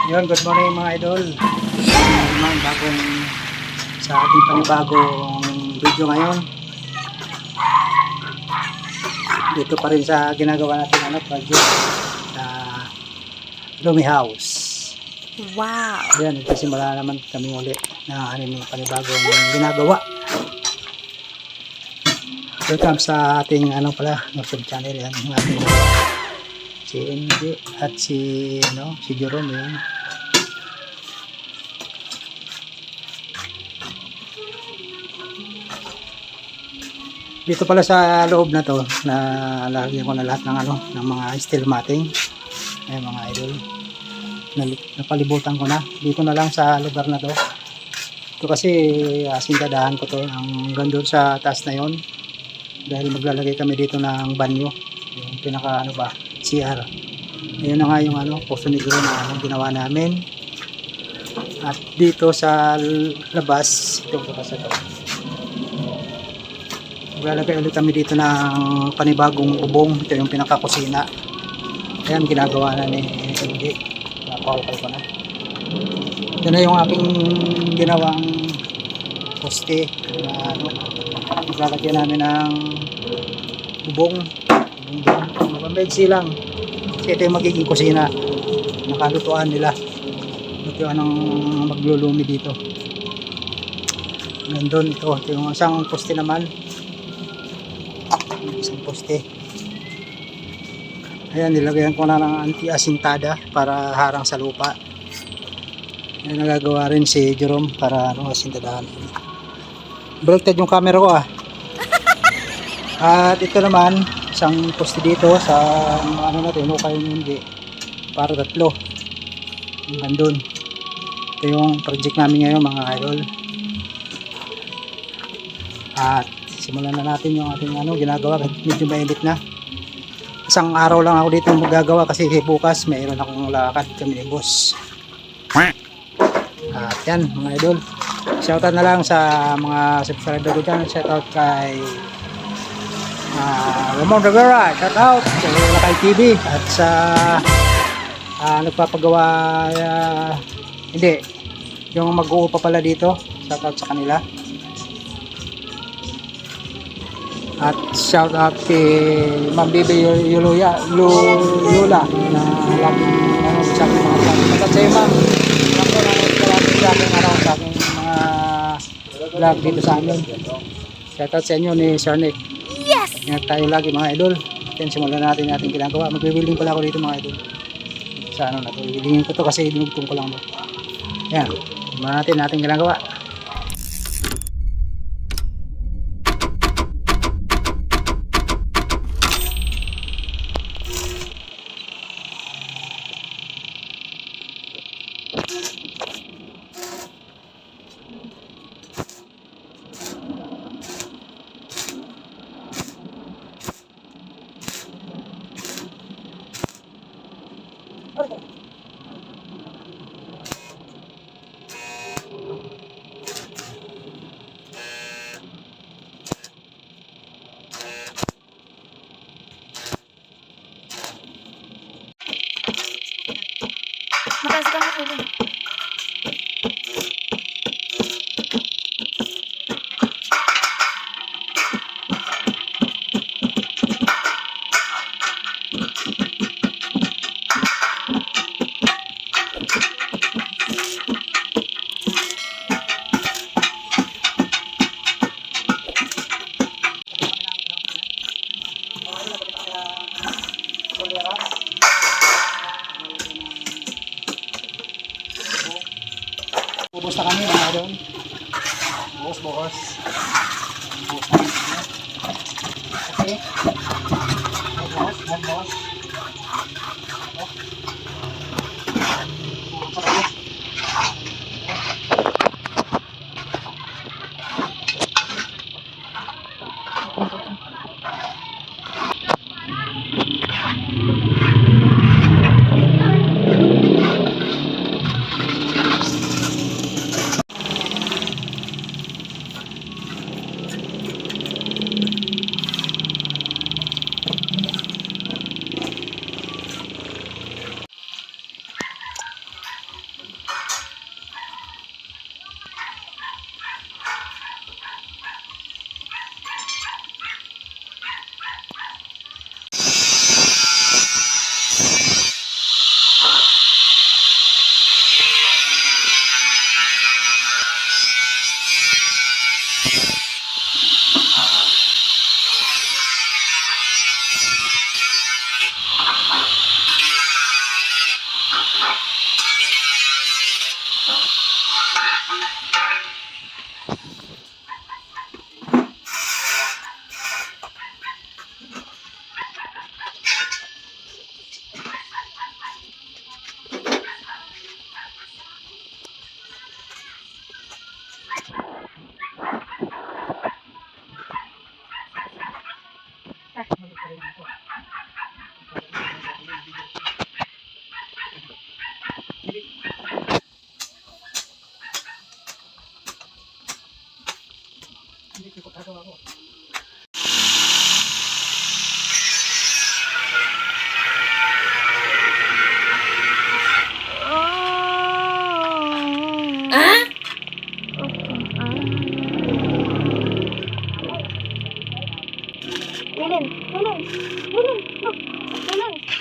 Yun, good morning mga idol. Naman bagong sa ating panibagong video ngayon. Dito pa rin sa ginagawa natin project sa Lumi House. Wow! Ayan, nagsisimula naman kami uli na aming panibagong ginagawa. Welcome sa ating YouTube channel. Yan, yung ating si MJ at si Jerome. Yan. Dito pala sa loob na to, na lagyan ko na lahat ng mga steel matting. Ay mga idol. Napalibutan ko na. Dito na lang sa lugar na to. Ito kasi sindadahan ko to hanggang doon sa taas na yon. Dahil maglalagay kami dito ng banyo. Yung pinaka CR. Ayun na nga yung poso negro na ginawa namin. At dito sa labas, ito bukas ito. Maglalagay ulit kami dito ng panibagong bubong. Ito yung pinakakusina. Ayan, ginagawa na ni MJ. Napakukal ko na. Ito na yung aking ginawang poste na maglalagyan namin ng bubong. Mabambedsi lang. Kasi ito yung magiging kusina. Nakalutuan nila. Ito yung maglulumi dito. Nandun ito. Ito yung isang poste naman. Isang poste. Ayan, nilagyan ko na ng anti-asintada para harang sa lupa. Ayan, nagagawa rin si Jerome para asintadahan. Baliktad yung camera ko At ito naman, isang poste dito sa natin, hukay yung hindi. Para 3. Hanggang dun. Ito yung project namin ngayon mga idol. At simulan na natin yung ating ginagawa. Medyo mainit na. Isang araw lang ako dito magagawa kasi bukas mayroon akong lakad kami ni boss. At yan mga idol. Shoutout na lang sa mga subscriber ko dyan. Shoutout kay Ramon Rivera. Shoutout sa Lakay TV. At sa nagpapagawa hindi. Yung mag-uupa pala dito. Shoutout sa kanila. At shout out kay Ma'am Bibi Yula na laging sa aking mga vlog. At sa'yo ma'am, maraming sa aking mga vlog dito sa amin. Shout out sa inyo ni Sir Nick. Yes! Ingat tayo lagi mga idol. Then simulan natin ating ginagawa. Magbibuilding pala ako dito mga idol. Sa na to. Ibigin ko to kasi dinugtong ko lang to. Yan. Simulan natin ating ginagawa. Mataas ka mo rin. Bubos na kami mga doon. Bubos. Bubos na kami. Okay. Bubos. Wilin, Wilin, Wilin, look, Wilin.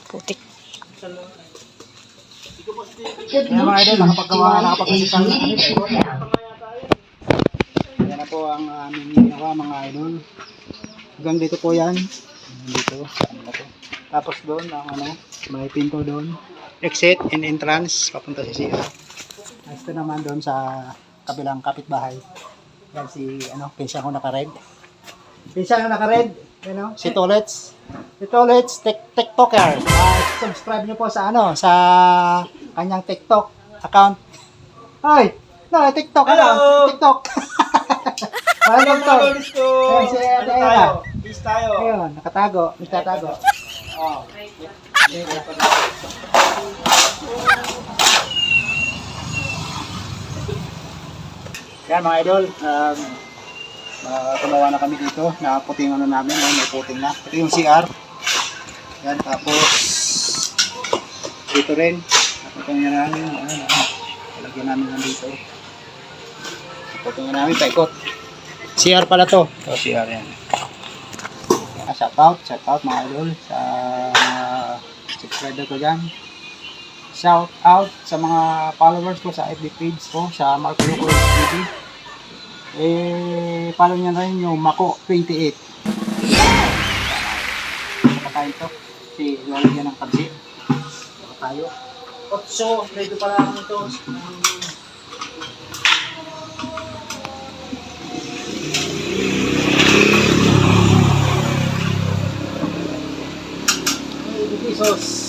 Putik. Yan mga idol, nakapagkasisang yan na po ang aming ginawa mga idol. Hanggang dito po yan. Dito, saan na to. Tapos doon, ang may pinto doon. Exit and entrance, papunta sa CR. Ito naman doon sa kabilang kapitbahay. Yan si, pinsan ko naka-red. Pinsan ko naka-red, si Tolets. Si Tolets, TikToker. Subscribe nyo po sa, sa kanyang TikTok account. Ay, TikTok account. TikTok. Ayun, si Ate Ella. Ayun, nakatago, nagtatago. Oh. Yan mga idol, gumawa na kami dito, nakaputing namin, may puting na. Ito yung CR. Yan, tapos dito rin, naputing na namin, lagyan namin nandito. Naputing na namin, paikot. CR pala to. Ito CR yan. Shout out mga idol sa mga subscriber ko dyan. Shout out sa mga followers ko sa FB page ko, sa Marco Loco TV. Follow nyo na rin yung Mako28. Kapakain to. Si lalagyan ng pansit. Tayo. 8, ready pa lang ito. Pesos.